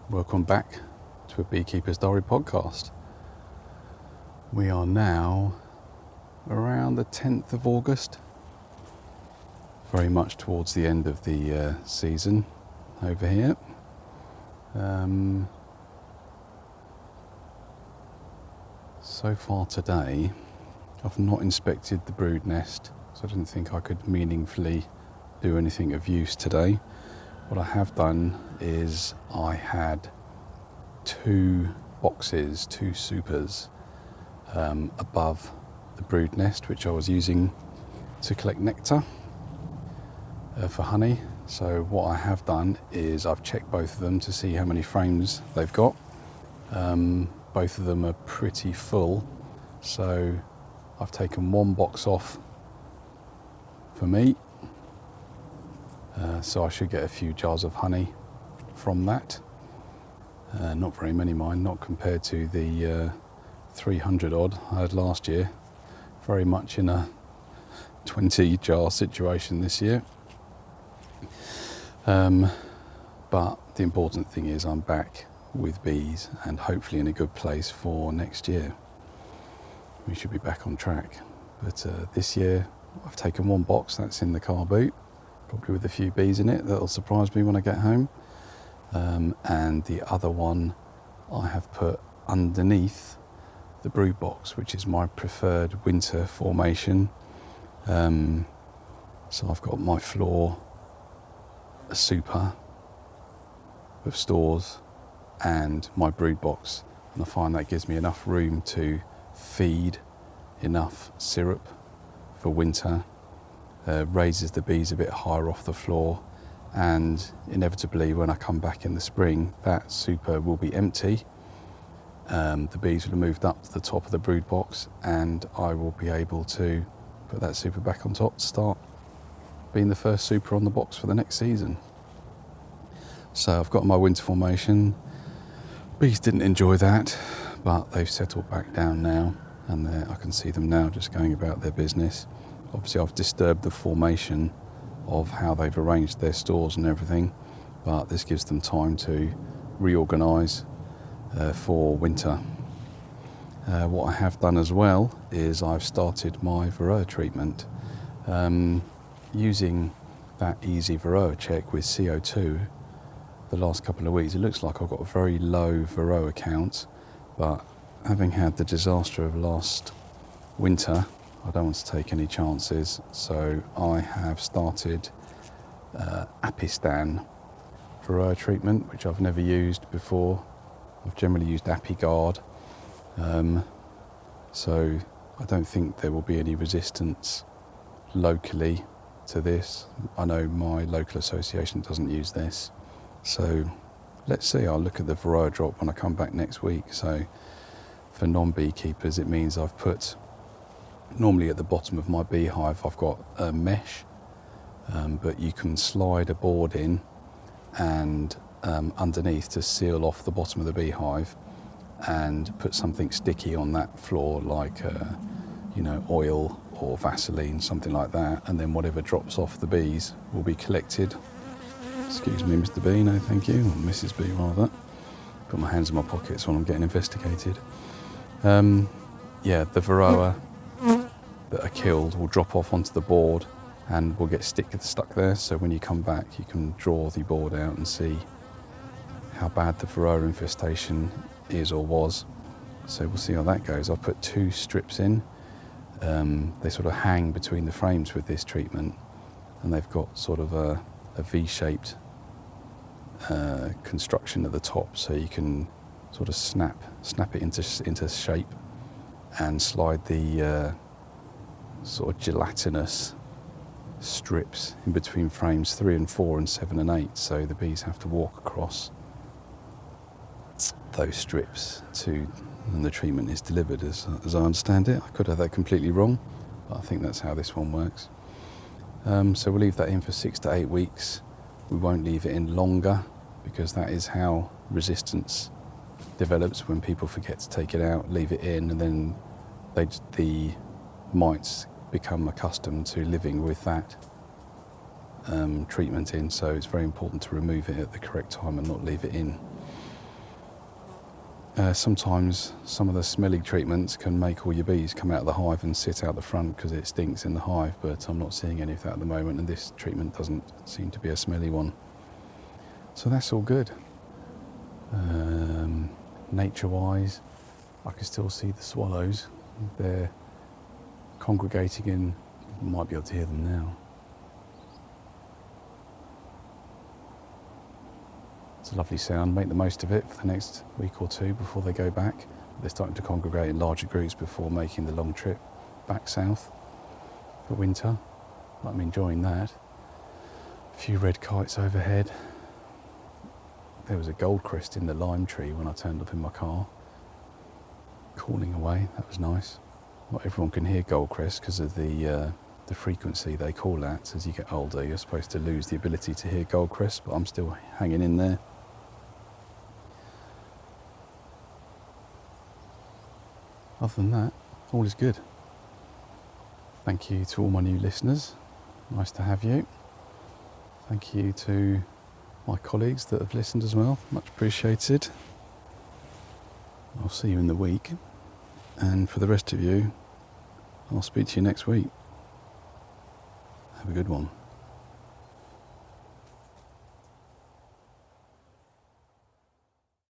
Welcome back to a Beekeeper's Diary podcast. We are now around the 10th of August, very much towards the end of the season over here. So far today, I've not inspected the brood nest, so I didn't think I could meaningfully do anything of use today. What I have done is I had two supers above the brood nest, which I was using to collect nectar for honey. So what I have done is I've checked both of them to see how many frames they've got. Both of them are pretty full, so I've taken one box off for me. So I should get a few jars of honey from that. Not very many, mind, not compared to the 300 odd I had last year. Very much in a 20 jar situation this year. But the important thing is I'm back with bees and hopefully in a good place for next year. We should be back on track. But this year I've taken one box that's in the car boot, probably with a few bees in it that'll surprise me when I get home. And the other one I have put underneath the brood box, which is my preferred winter formation. So I've got my floor, a super of stores, and my brood box, and I find that gives me enough room to feed enough syrup for winter, raises the bees a bit higher off the floor, and inevitably when I come back in the spring that super will be empty. The bees will have moved up to the top of the brood box and I will be able to put that super back on top to start being the first super on the box for the next season. So I've got my winter formation. Bees didn't enjoy that, but they've settled back down now, and I can see them now just going about their business. Obviously I've disturbed the formation of how they've arranged their stores and everything, but this gives them time to reorganise for winter. What I have done as well is I've started my Varroa treatment. Using that easy Varroa check with CO2 the last couple of weeks, it looks like I've got a very low Varroa count, but having had the disaster of last winter, I don't want to take any chances, so I have started Apistan Varroa treatment, which I've never used before. I've generally used ApiGuard, so I don't think there will be any resistance locally to this. I know my local association doesn't use this, so let's see. I'll look at the Varroa drop when I come back next week. So for non-beekeepers, it means I've put, normally at the bottom of my beehive I've got a mesh, but you can slide a board in and underneath to seal off the bottom of the beehive and put something sticky on that floor, like oil or Vaseline, something like that, and then whatever drops off the bees will be collected. Excuse me, Mr. Bee, no thank you, or Mrs. Bee rather. Put my hands in my pockets while I'm getting investigated. The Varroa that are killed will drop off onto the board and will get stuck there, so when you come back you can draw the board out and see how bad the Varroa infestation is or was. So we'll see how that goes. I've put two strips in. They sort of hang between the frames with this treatment, and they've got sort of a V-shaped construction at the top, so you can sort of snap it into shape and slide the sort of gelatinous strips in between frames 3 and 4 and 7 and 8, so the bees have to walk across those strips and the treatment is delivered, as I understand it. I could have that completely wrong, but I think that's how this one works. So we'll leave that in for 6 to 8 weeks. We won't leave it in longer, because that is how resistance develops, when people forget to take it out, leave it in, and then the mites become accustomed to living with that treatment in. So it's very important to remove it at the correct time and not leave it in. Sometimes some of the smelly treatments can make all your bees come out of the hive and sit out the front because it stinks in the hive, but I'm not seeing any of that at the moment, and this treatment doesn't seem to be a smelly one. So that's all good. Nature-wise, I can still see the swallows. They're congregating in, you might be able to hear them now. It's a lovely sound, make the most of it for the next week or two before they go back. They're starting to congregate in larger groups before making the long trip back south for winter. I'm enjoying that. A few red kites overhead. There was a goldcrest in the lime tree when I turned up in my car, calling away. That was nice. Not everyone can hear goldcrest because of the frequency they call at. As you get older, you're supposed to lose the ability to hear goldcrest, but I'm still hanging in there. Other than that, all is good. Thank you to all my new listeners. Nice to have you. Thank you to my colleagues that have listened as well. Much appreciated. I'll see you in the week. And for the rest of you, I'll speak to you next week. Have a good one.